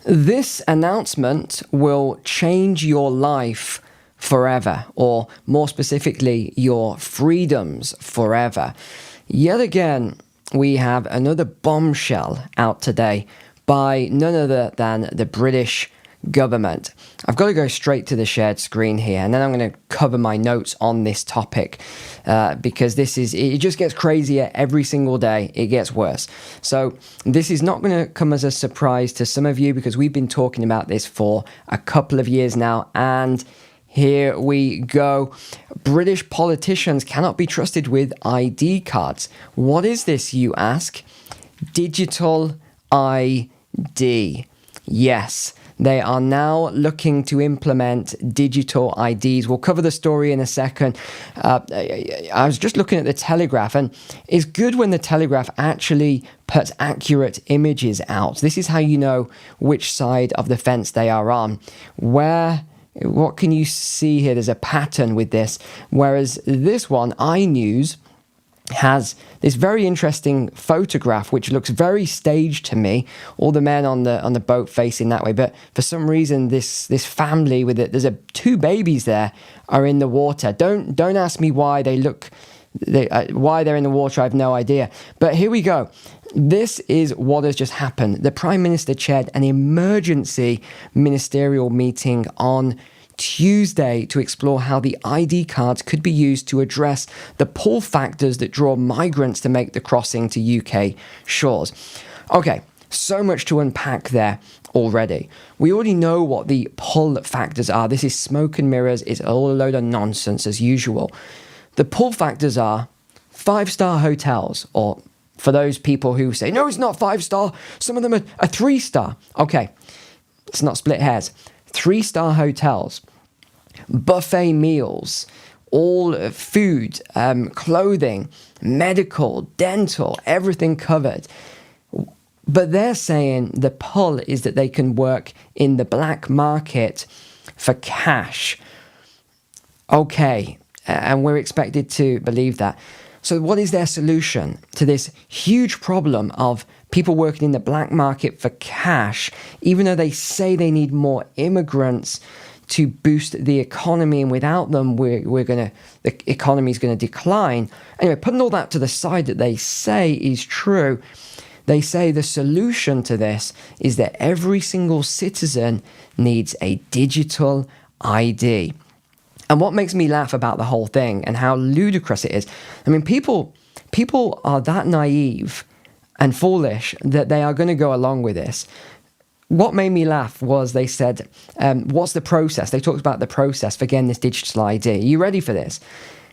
This announcement will change your life forever, or more specifically, your freedoms forever. Yet again, we have another bombshell out today by none other than the British government. I've got to go straight to the shared screen here, and then I'm going to cover my notes on this topic because it just gets crazier every single day. It gets worse. So this is not going to come as a surprise to some of you because we've been talking about this for a couple of years now, and here we go. British politicians cannot be trusted with ID cards. What is this, you ask? Digital ID. Yes. They are now looking to implement digital IDs. We'll cover the story in a second. I was just looking at the Telegraph, and it's good when the Telegraph actually puts accurate images out. This is how you know which side of the fence they are on. What can you see here? There's a pattern with this. Whereas this one, iNews, has this very interesting photograph which looks very staged to me, all the men on the boat facing that way, but for some reason this family with it, there's two babies there are in the water. Don't ask me why why they're in the water. I have no idea, but here we go. This is what has just happened. The Prime Minister chaired an emergency ministerial meeting on Tuesday to explore how the ID cards could be used to address the pull factors that draw migrants to make the crossing to UK shores. Okay, so much to unpack there already. We already know what the pull factors are. This is smoke and mirrors. It's all a load of nonsense as usual. The pull factors are 5-star hotels, or for those people who say, no, it's not 5-star, some of them are 3-star. Okay, let's not split hairs. 3-star hotels, buffet meals, all food, clothing, medical, dental, everything covered. But they're saying the pull is that they can work in the black market for cash. Okay, and we're expected to believe that. So what is their solution to this huge problem of people working in the black market for cash, even though they say they need more immigrants to boost the economy, and without them, the economy is going to decline? Anyway, putting all that to the side that they say is true, they say the solution to this is that every single citizen needs a digital ID. And what makes me laugh about the whole thing and how ludicrous it is, I mean, people are that naive and foolish that they are going to go along with this. What made me laugh was they said, what's the process? They talked about the process for getting this digital ID. Are you ready for this?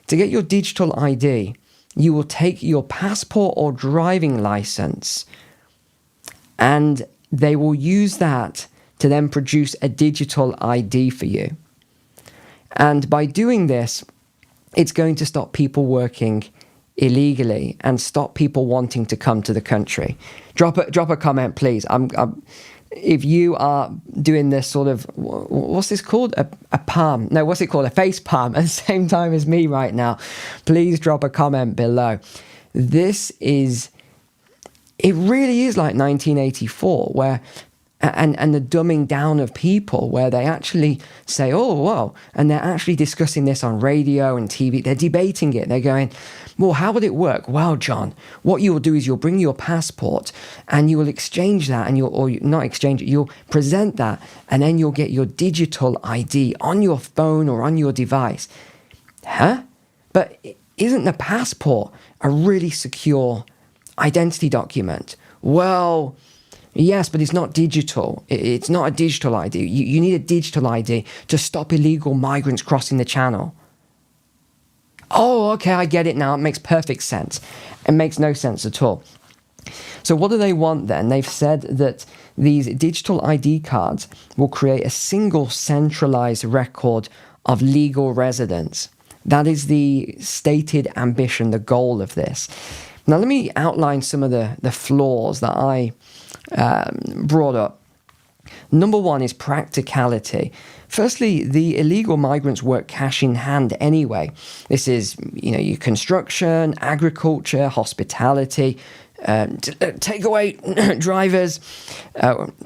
To get your digital ID, you will take your passport or driving license, and they will use that to then produce a digital ID for you. And by doing this, it's going to stop people working illegally and stop people wanting to come to the country. Drop a comment, please. If you are doing this sort of, what's this called? A palm? No, what's it called? A face palm at the same time as me right now. Please drop a comment below. It really is like 1984, where and the dumbing down of people, where they actually say, oh, wow, and they're actually discussing this on radio and TV. They're debating it. They're going, well, how would it work? Well, John, what you will do is you'll bring your passport and you will exchange that, and you'll present that, and then you'll get your digital ID on your phone or on your device. Huh? But isn't the passport a really secure identity document? Well, yes, but it's not digital. It's not a digital ID. You need a digital ID to stop illegal migrants crossing the channel. Oh, okay, I get it now. It makes perfect sense. It makes no sense at all. So what do they want then? They've said that these digital ID cards will create a single centralized record of legal residence. That is the stated ambition, the goal of this. Now, let me outline some of the flaws that I brought up. Number one is practicality. Firstly, the illegal migrants work cash in hand anyway. This is, your construction, agriculture, hospitality, takeaway drivers,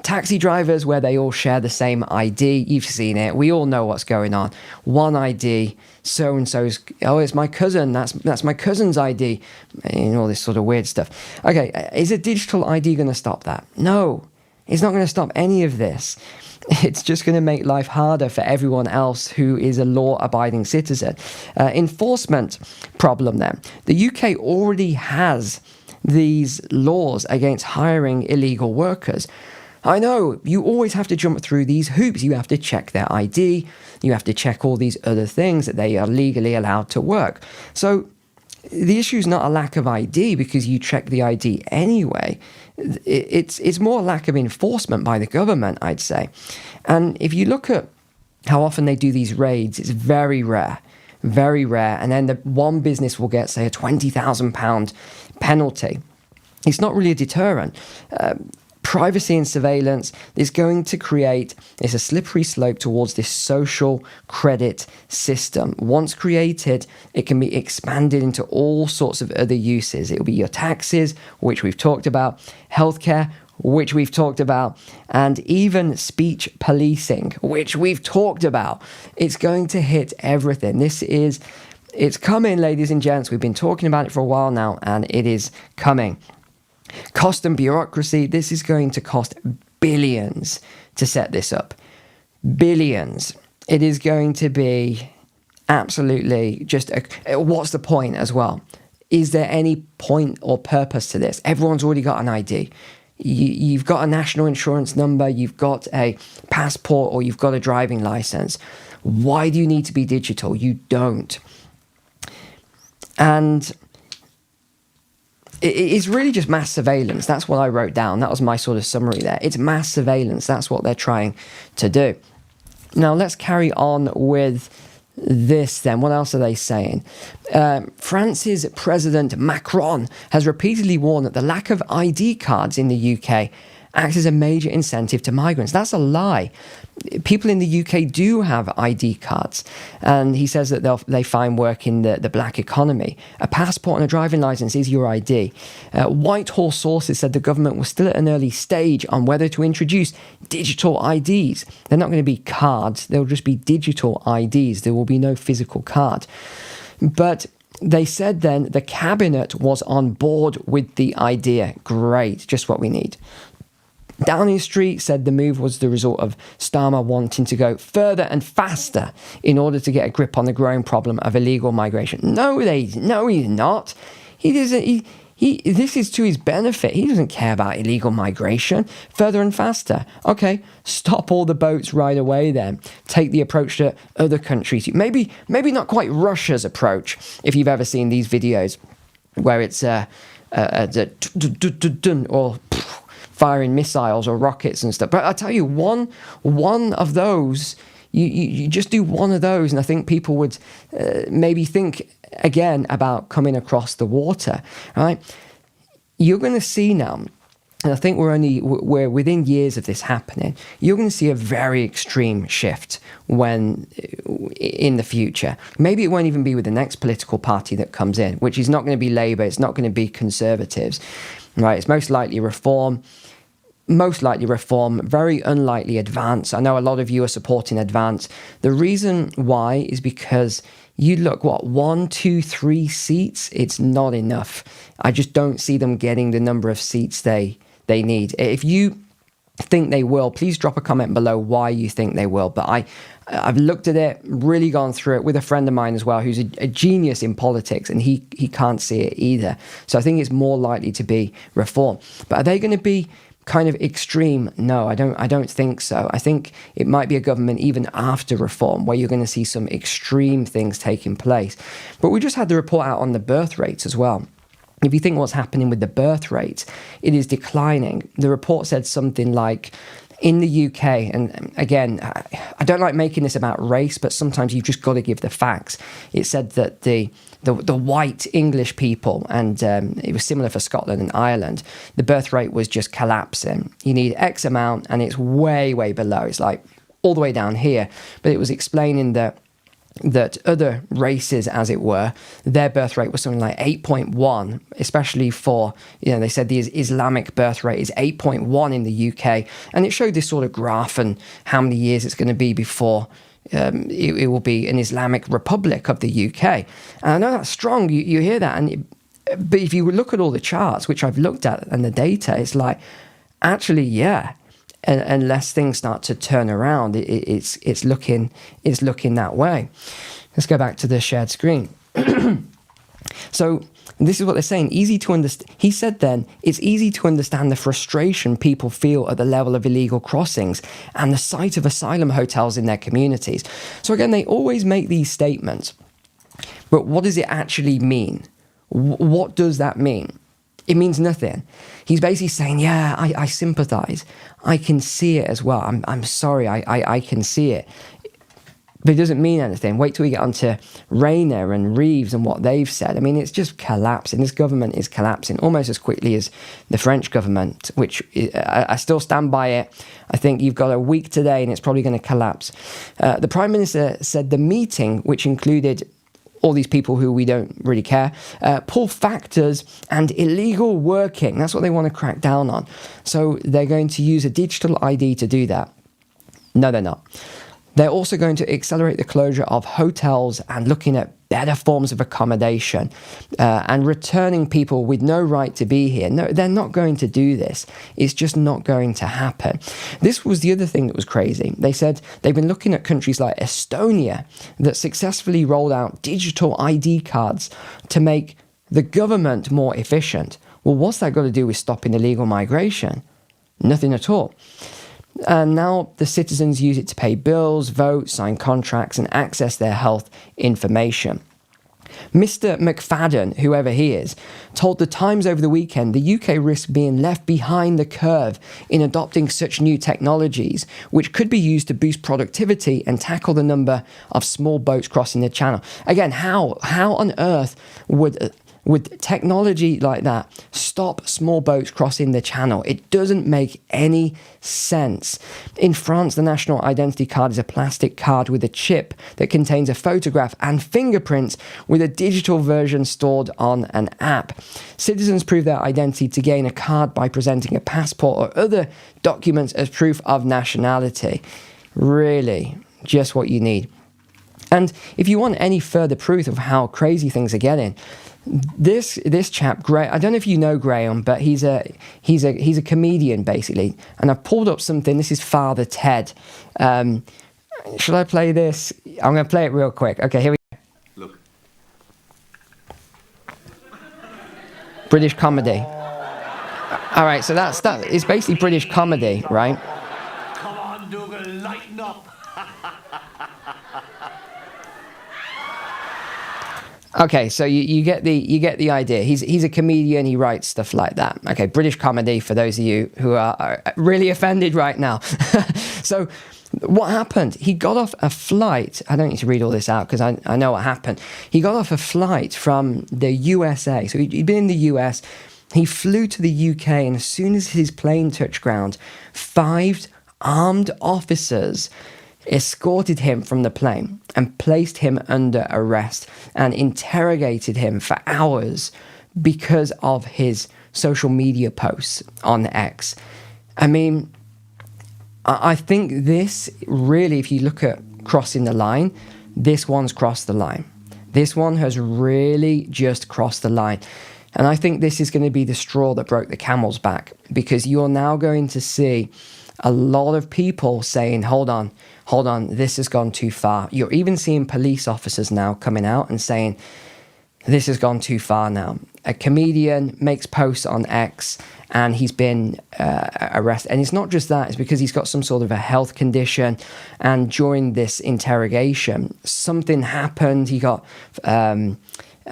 taxi drivers, where they all share the same ID. You've seen it. We all know what's going on. One ID. So and so's. Oh, it's my cousin. That's my cousin's ID. And all this sort of weird stuff. Okay, is a digital ID going to stop that? No, it's not going to stop any of this. It's just going to make life harder for everyone else who is a law-abiding citizen. Enforcement problem then. The UK already has these laws against hiring illegal workers. I know, you always have to jump through these hoops. You have to check their ID. You have to check all these other things that they are legally allowed to work. So the issue is not a lack of ID because you check the ID anyway. It's more a lack of enforcement by the government, I'd say. And if you look at how often they do these raids, it's very rare. Very rare. And then the one business will get, say, a £20,000 penalty. It's not really a deterrent. Privacy and surveillance is going to create a slippery slope towards this social credit system. Once created, it can be expanded into all sorts of other uses. It will be your taxes, which we've talked about, healthcare, which we've talked about, and even speech policing, which we've talked about. It's going to hit everything. It's coming, ladies and gents. We've been talking about it for a while now, and it is coming. Cost and bureaucracy, this is going to cost billions to set this up. Billions. It is going to be absolutely just, what's the point as well? Is there any point or purpose to this? Everyone's already got an ID. You've got a national insurance number, you've got a passport, or you've got a driving license. Why do you need to be digital? You don't. And it's really just mass surveillance. That's what I wrote down. That was my sort of summary there. It's mass surveillance. That's what they're trying to do. Now, let's carry on with this then. What else are they saying? France's President Macron has repeatedly warned that the lack of ID cards in the UK acts as a major incentive to migrants. That's a lie. People in the UK do have ID cards, and he says that they find work in the black economy. A passport and a driving license is your ID. Whitehall sources said the government was still at an early stage on whether to introduce digital IDs. They're not going to be cards, they'll just be digital IDs. There will be no physical card. But they said then the cabinet was on board with the idea. Great, just what we need. Downing Street said the move was the result of Starmer wanting to go further and faster in order to get a grip on the growing problem of illegal migration. No, he's not. He doesn't. This is to his benefit. He doesn't care about illegal migration. Further and faster. Okay, stop all the boats right away then. Take the approach that other countries. Maybe not quite Russia's approach. If you've ever seen these videos where it's or firing missiles or rockets and stuff. But I tell you, one of those, you just do one of those, and I think people would maybe think again about coming across the water, right? You're going to see now, and I think we're within years of this happening, you're going to see a very extreme shift when in the future. Maybe it won't even be with the next political party that comes in, which is not going to be Labour, it's not going to be Conservatives, right? It's most likely Reform, very unlikely Advance. I know a lot of you are supporting Advance. The reason why is because you look, 1, 2, 3 seats, it's not enough. I just don't see them getting the number of seats they need. If you think they will, please drop a comment below why you think they will. But I've looked at it, really gone through it with a friend of mine as well, who's a genius in politics, and he can't see it either. So I think it's more likely to be Reform. But are they going to be kind of extreme? No, I don't think so. I think it might be a government even after Reform where you're going to see some extreme things taking place. But we just had the report out on the birth rates as well. If you think what's happening with the birth rate, it is declining. The report said something like, in the UK, and again, I don't like making this about race, but sometimes you've just got to give the facts. It said that the white English people, and it was similar for Scotland and Ireland, the birth rate was just collapsing. You need X amount, and it's way, way below. It's like all the way down here. But it was explaining that that other races, as it were, their birth rate was something like 8.1, especially for, they said the Islamic birth rate is 8.1 in the UK. And it showed this sort of graph and how many years it's going to be before it will be an Islamic Republic of the UK. And I know that's strong. You hear that. But if you look at all the charts, which I've looked at, and the data, it's like, actually, yeah. Unless things start to turn around, it's looking that way. Let's go back to the shared screen. So this is what they're saying. Easy to understand. He said then, it's easy to understand the frustration people feel at the level of illegal crossings and the sight of asylum hotels in their communities. So again, they always make these statements. But what does it actually mean? What does that mean? It means nothing. He's basically saying, yeah, I sympathize. I can see it as well. I'm sorry, I can see it. But it doesn't mean anything. Wait till we get onto Rayner and Reeves and what they've said. I mean, it's just collapsing. This government is collapsing almost as quickly as the French government, which I still stand by it. I think you've got a week today and it's probably going to collapse. The Prime Minister said the meeting, which included all these people who we don't really care, pull factors and illegal working. That's what they want to crack down on. So they're going to use a digital ID to do that. No, they're not. They're also going to accelerate the closure of hotels and looking at better forms of accommodation and returning people with no right to be here. No, they're not going to do this. It's just not going to happen. This was the other thing that was crazy. They said they've been looking at countries like Estonia that successfully rolled out digital ID cards to make the government more efficient. Well, what's that got to do with stopping illegal migration? Nothing at all. And now the citizens use it to pay bills, vote, sign contracts, and access their health information. Mr. McFadden, whoever he is, told The Times over the weekend the UK risks being left behind the curve in adopting such new technologies, which could be used to boost productivity and tackle the number of small boats crossing the channel. Again, how on earth would technology like that stop small boats crossing the channel? It doesn't make any sense. In France, the national identity card is a plastic card with a chip that contains a photograph and fingerprints with a digital version stored on an app. Citizens prove their identity to gain a card by presenting a passport or other documents as proof of nationality. Really, just what you need. And if you want any further proof of how crazy things are getting, this chap, Gray, I don't know if you know Graham, but he's a comedian basically. And I've pulled up something. This is Father Ted. Should I play this? I'm going to play it real quick. Okay, here we go. Look. British comedy. All right, so that is basically British comedy, right? Come on, Dougal, lighten up. Okay, so you get the idea. He's a comedian. He writes stuff like that. Okay, British comedy for those of you who are really offended right now. So what happened? He got off a flight. I don't need to read all this out because I know what happened. He got off a flight from the USA. So he'd been in the US. He flew to the UK, and as soon as his plane touched ground, 5 armed officers escorted him from the plane and placed him under arrest and interrogated him for hours because of his social media posts on X. I mean, I think this really, if you look at crossing the line, this one's crossed the line. This one has really just crossed the line. And I think this is going to be the straw that broke the camel's back, because you're now going to see a lot of people saying, hold on, this has gone too far. You're even seeing police officers now coming out and saying, this has gone too far now. A comedian makes posts on X and he's been arrested. And it's not just that, it's because he's got some sort of a health condition. And during this interrogation, something happened. He got, I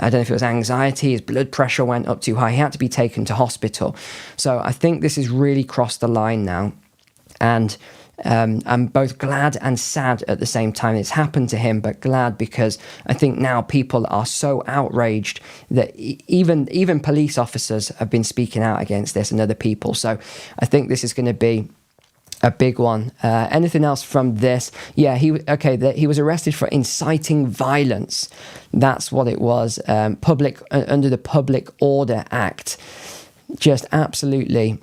don't know if it was anxiety, his blood pressure went up too high. He had to be taken to hospital. So I think this has really crossed the line now. And I'm both glad and sad at the same time it's happened to him, but glad because I think now people are so outraged that even police officers have been speaking out against this and other people. So I think this is going to be A big one. Anything else from this? Yeah, he was arrested for inciting violence. That's what it was. Under the Public Order Act. Just absolutely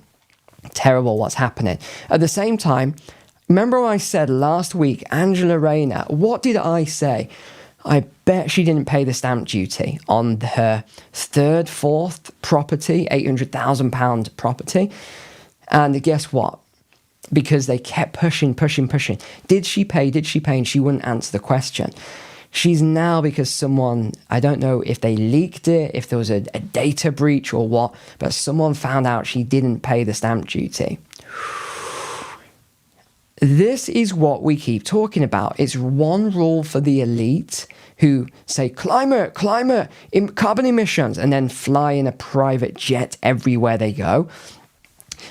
terrible what's happening. At the same time, remember I said last week, Angela Rayner, what did I say? I bet she didn't pay the stamp duty on her fourth property, £800,000 property. And guess what? Because they kept pushing. Did she pay? And she wouldn't answer the question. She's now, because someone, I don't know if they leaked it, if there was a data breach or what, but someone found out she didn't pay the stamp duty. This is what we keep talking about. It's one rule for the elite who say climate, carbon emissions, and then fly in a private jet everywhere they go.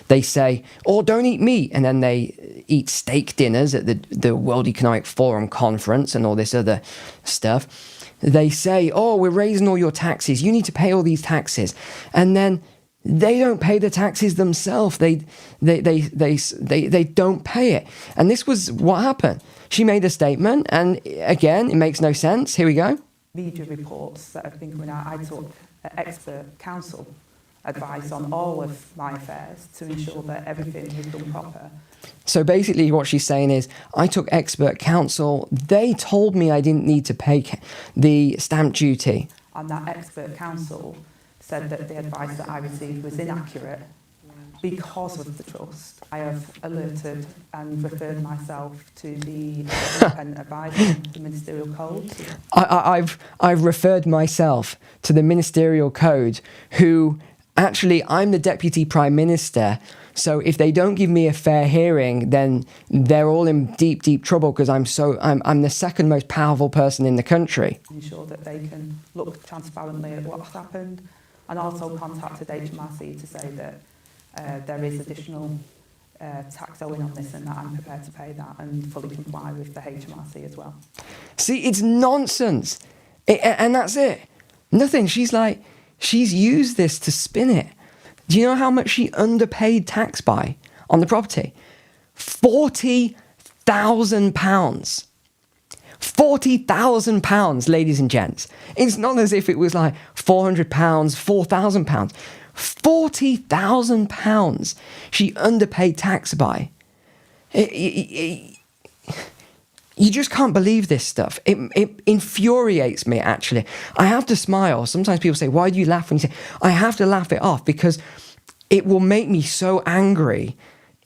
They say, oh, don't eat meat. And then they eat steak dinners at the World Economic Forum conference and all this other stuff. They say, oh, we're raising all your taxes. You need to pay all these taxes. And then they don't pay the taxes themselves. They don't pay it. And this was what happened. She made a statement. And again, it makes no sense. Here we go. Media reports that have been coming out, I took expert counsel advice on all of my affairs to ensure that everything was done proper. So basically what she's saying is, I took expert counsel. They told me I didn't need to pay the stamp duty. And that expert counsel said that the advice that I received was inaccurate because of the trust. I have alerted and referred myself to the independent advisor, the Ministerial Code. I've referred myself to the Ministerial Code, who actually, I'm the Deputy Prime Minister, so if they don't give me a fair hearing, then they're all in deep trouble, because I'm the second most powerful person in the country. Ensure that they can look transparently at what's happened, and also contacted HMRC to say that there is additional tax owing on this and that I'm prepared to pay that and fully comply with the HMRC as well. See, it's nonsense. And that's it. Nothing. She's used this to spin it. Do you know how much she underpaid tax by on the property? £40,000. £40,000, ladies and gents. It's not as if it was like £400, £4,000. £40,000 she underpaid tax by. You just can't believe this stuff. It infuriates me, actually. I have to smile. Sometimes people say, why do you laugh when you say... I have to laugh it off, because it will make me so angry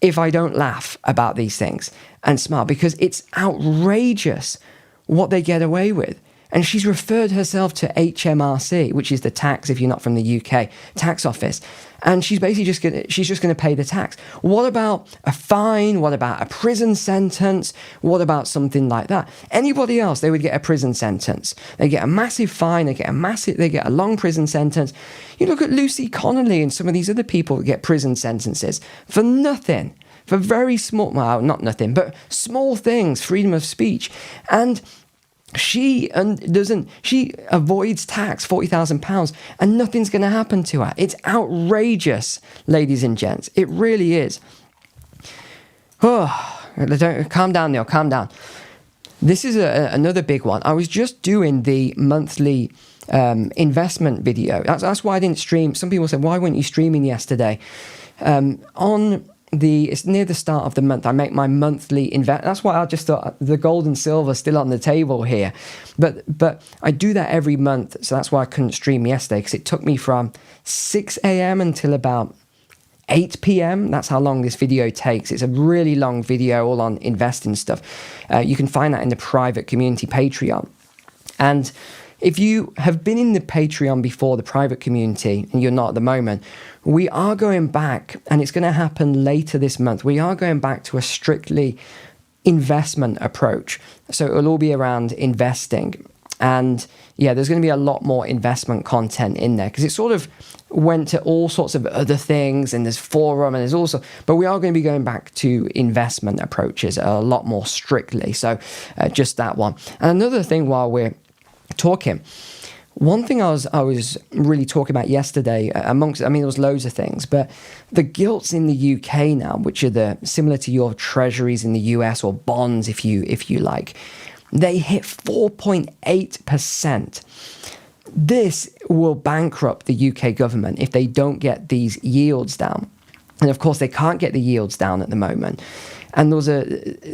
if I don't laugh about these things and smile, because it's outrageous what they get away with. And she's referred herself to HMRC, which is the tax, if you're not from the UK, tax office. And she's basically just going to pay the tax. What about a fine? What about a prison sentence? What about something like that? Anybody else, they would get a prison sentence. They get a massive fine. They get a long prison sentence. You look at Lucy Connolly and some of these other people that get prison sentences for nothing, for very small, well, not nothing, but small things, freedom of speech. And she avoids tax, £40,000, and nothing's going to happen to her. It's outrageous, ladies and gents. It really is. Oh, calm down, Neil. Calm down. This is another big one. I was just doing the monthly investment video. That's why I didn't stream. Some people said, why weren't you streaming yesterday? It's near the start of the month. I make my monthly That's why I just thought the gold and silver still on the table here. But I do that every month. So that's why I couldn't stream yesterday, because it took me from 6 a.m. until about 8 p.m. That's how long this video takes. It's a really long video all on investing stuff. You can find that in the private community Patreon. And if you have been in the Patreon before, the private community, and you're not at the moment, we are going back, and it's going to happen later this month. We are going back to a strictly investment approach. So it'll all be around investing. And yeah, there's going to be a lot more investment content in there, because it sort of went to all sorts of other things, and there's forum, and there's also, but we are going to be going back to investment approaches a lot more strictly. So just that one. And another thing while we're talking, One thing I was really talking about yesterday, there was loads of things, but the gilts in the UK now, which are similar to your treasuries in the US, or bonds, if you like, they hit 4.8%. This will bankrupt the UK government if they don't get these yields down. And of course, they can't get the yields down at the moment. And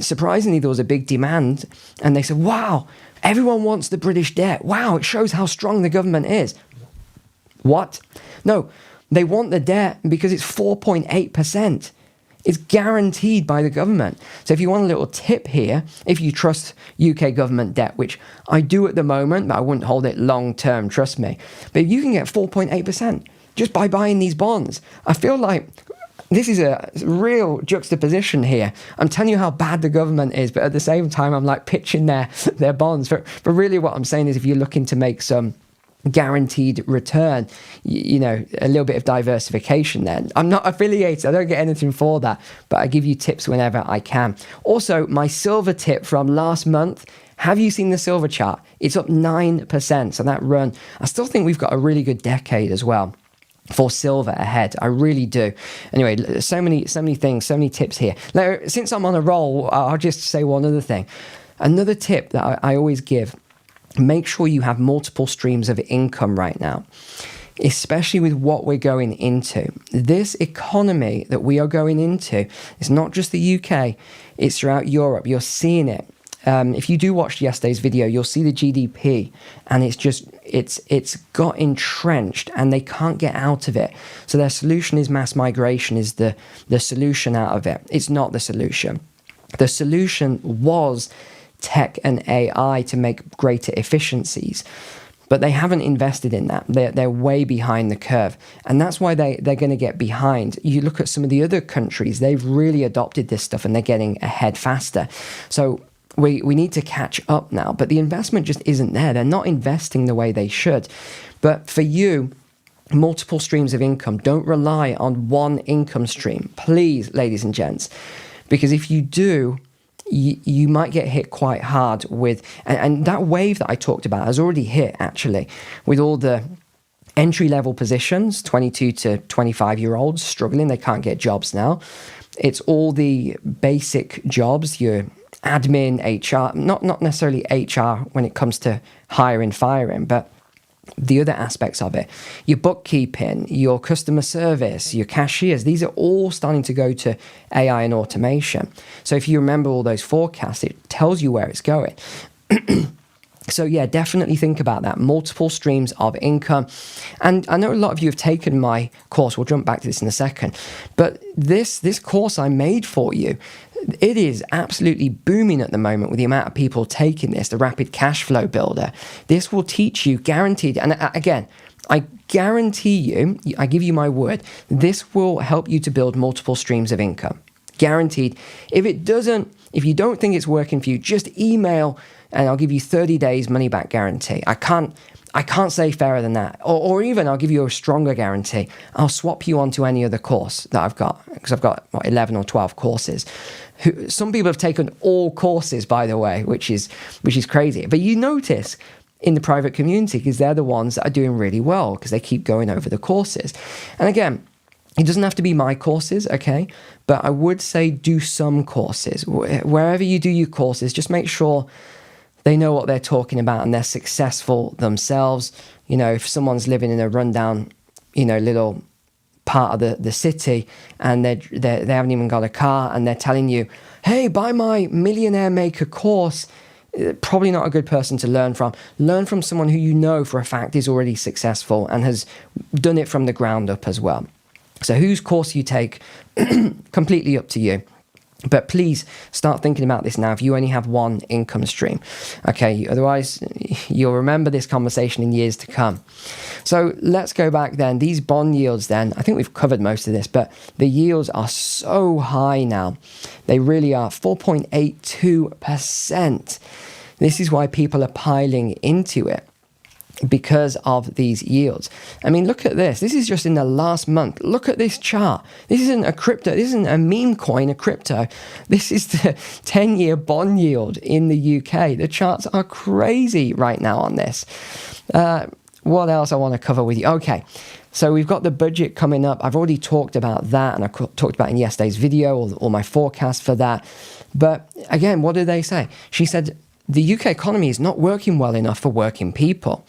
surprisingly, there was a big demand, and they said, wow, everyone wants the British debt. Wow, it shows how strong the government is. What? No, they want the debt because it's 4.8%. It's guaranteed by the government. So if you want a little tip here, if you trust UK government debt, which I do at the moment, but I wouldn't hold it long term, trust me. But if you can get 4.8% just by buying these bonds, I feel like this is a real juxtaposition here. I'm telling you how bad the government is, but at the same time, I'm like pitching their bonds. But really what I'm saying is, if you're looking to make some guaranteed return, a little bit of diversification then. I'm not affiliated, I don't get anything for that, but I give you tips whenever I can. Also, my silver tip from last month, have you seen the silver chart? It's up 9%, so that run, I still think we've got a really good decade as well for silver ahead. I really do. Anyway, so many things, so many tips here. Now, since I'm on a roll, I'll just say one other thing. Another tip that I always give: make sure you have multiple streams of income right now, especially with what we're going into. This economy that we are going into is not just the UK, it's throughout Europe. You're seeing it. If you do watch yesterday's video, you'll see the GDP, and it's got entrenched and they can't get out of it. So their solution is mass migration is the solution out of it. It's not the solution. The solution was tech and AI to make greater efficiencies, but they haven't invested in that. They're way behind the curve, and that's why they're going to get behind. You look at some of the other countries, they've really adopted this stuff and they're getting ahead faster. So we need to catch up now, but the investment just isn't there. They're not investing the way they should. But for you, multiple streams of income. Don't rely on one income stream, please, ladies and gents, because if you do, you might get hit quite hard with, and that wave that I talked about has already hit, actually, with all the entry-level positions, 22 to 25-year-olds struggling. They can't get jobs now. It's all the basic jobs, your admin, HR, not necessarily HR when it comes to hiring, firing, but the other aspects of it, your bookkeeping, your customer service, your cashiers, these are all starting to go to AI and automation. So if you remember all those forecasts, it tells you where it's going. So yeah, definitely think about that. Multiple streams of income. And I know a lot of you have taken my course. We'll jump back to this in a second. But this course I made for you, it is absolutely booming at the moment with the amount of people taking this, the Rapid Cash Flow Builder. This will teach you, guaranteed, and again, I guarantee you, I give you my word, this will help you to build multiple streams of income. Guaranteed. If you don't think it's working for you, just email and I'll give you 30 days money back guarantee. I can't say fairer than that. Or even I'll give you a stronger guarantee. I'll swap you onto any other course that I've got, because I've got 11 or 12 courses. Some people have taken all courses, by the way, which is crazy. But you notice in the private community, because they're the ones that are doing really well, because they keep going over the courses. And again, it doesn't have to be my courses, okay? But I would say do some courses. Wherever you do your courses, just make sure they know what they're talking about and they're successful themselves. You know, if someone's living in a rundown, little part of the city and they haven't even got a car and they're telling you, hey, buy my Millionaire Maker course, probably not a good person to learn from. Learn from someone who you know for a fact is already successful and has done it from the ground up as well. So whose course you take, completely up to you. But please start thinking about this now if you only have one income stream. Okay, otherwise you'll remember this conversation in years to come. So let's go back then. These bond yields then, I think we've covered most of this, but the yields are so high now. They really are, 4.82%. This is why people are piling into it, because of these yields. I mean, look at this. This is just in the last month. Look at this chart. This isn't a crypto. This isn't a meme coin, a crypto. This is the 10-year bond yield in the UK. The charts are crazy right now on this. what else I want to cover with you? Okay, so we've got the budget coming up. I've already talked about that, and I talked about in yesterday's video, or my forecast for that. But again, what did they say? She said the UK economy is not working well enough for working people.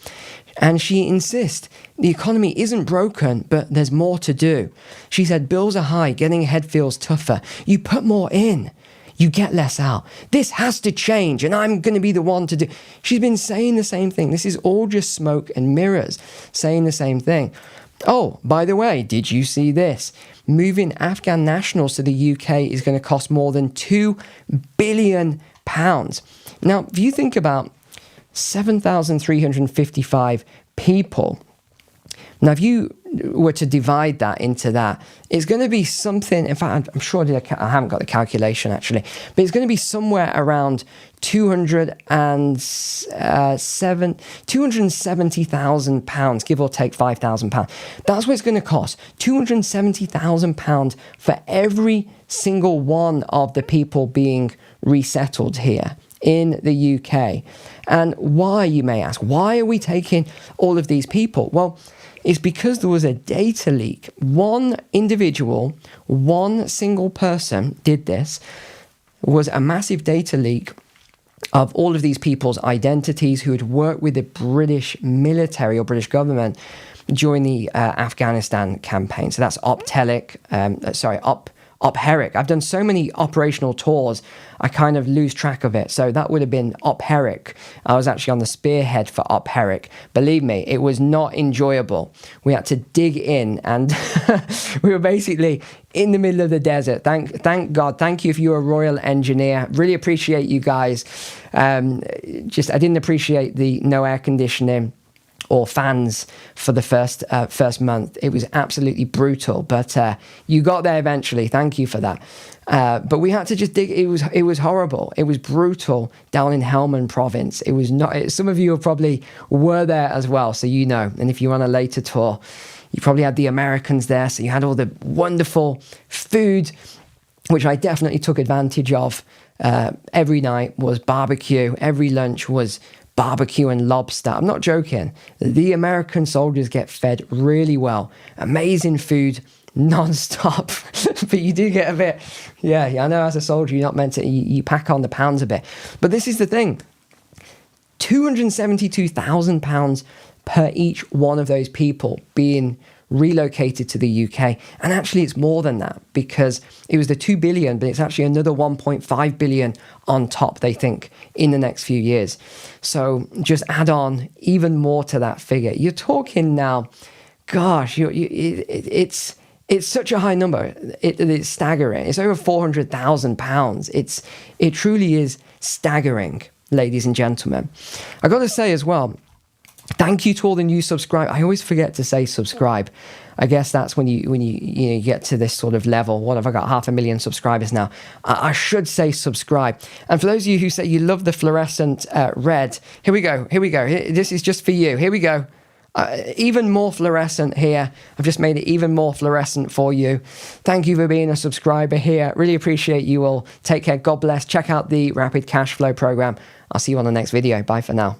And she insists the economy isn't broken, but there's more to do. She said bills are high, getting ahead feels tougher. You put more in, you get less out. This has to change, and I'm going to be the one to do. She's been saying the same thing. This is all just smoke and mirrors, saying the same thing. Oh, by the way, did you see this? Moving Afghan nationals to the UK is going to cost more than £2 billion. Now, if you think about 7,355 people. Now, if you were to divide that into that, it's going to be something, in fact, I'm sure I haven't got the calculation actually, but it's going to be somewhere around £270,000, give or take £5,000. That's what it's going to cost, £270,000 for every single one of the people being resettled here in the UK. And why, you may ask, why are we taking all of these people? Well, it's because there was a data leak. One individual, one single person did this. It was a massive data leak of all of these people's identities who had worked with the British military or British government during the Afghanistan campaign. So that's Opheric. I've done so many operational tours, I kind of lose track of it. So that would have been Opheric. I was actually on the spearhead for Opheric. Believe me, it was not enjoyable. We had to dig in, and we were basically in the middle of the desert. Thank God. Thank you if you're a Royal Engineer. Really appreciate you guys. I didn't appreciate the no air conditioning or fans for the first month. It was absolutely brutal, but you got there eventually. Thank you for that. But we had to just dig. It was horrible. It was brutal down in Helmand province. It was not. Some of you probably were there as well, so you know. And if you're on a later tour, you probably had the Americans there, so you had all the wonderful food, which I definitely took advantage of. Every night was barbecue. Every lunch was barbecue and lobster. I'm not joking. The American soldiers get fed really well. Amazing food, non-stop. But you do get a bit, I know as a soldier, you're not meant to, you pack on the pounds a bit. But this is the thing. £272,000 per each one of those people being relocated to the UK. And actually it's more than that, because it was the 2 billion, but it's actually another 1.5 billion on top, they think, in the next few years. So just add on even more to that figure. You're talking now, gosh, it's such a high number. It's staggering. It's over £400,000. It truly is staggering, ladies and gentlemen. I got to say as well, thank you to all the new subscribers. I always forget to say subscribe. I guess that's when you get to this sort of level. What have I got? 500,000 subscribers now. I should say subscribe. And for those of you who say you love the fluorescent red, here we go. This is just for you. Here we go. Even more fluorescent here. I've just made it even more fluorescent for you. Thank you for being a subscriber here. Really appreciate you all. Take care. God bless. Check out the Rapid Cash Flow program. I'll see you on the next video. Bye for now.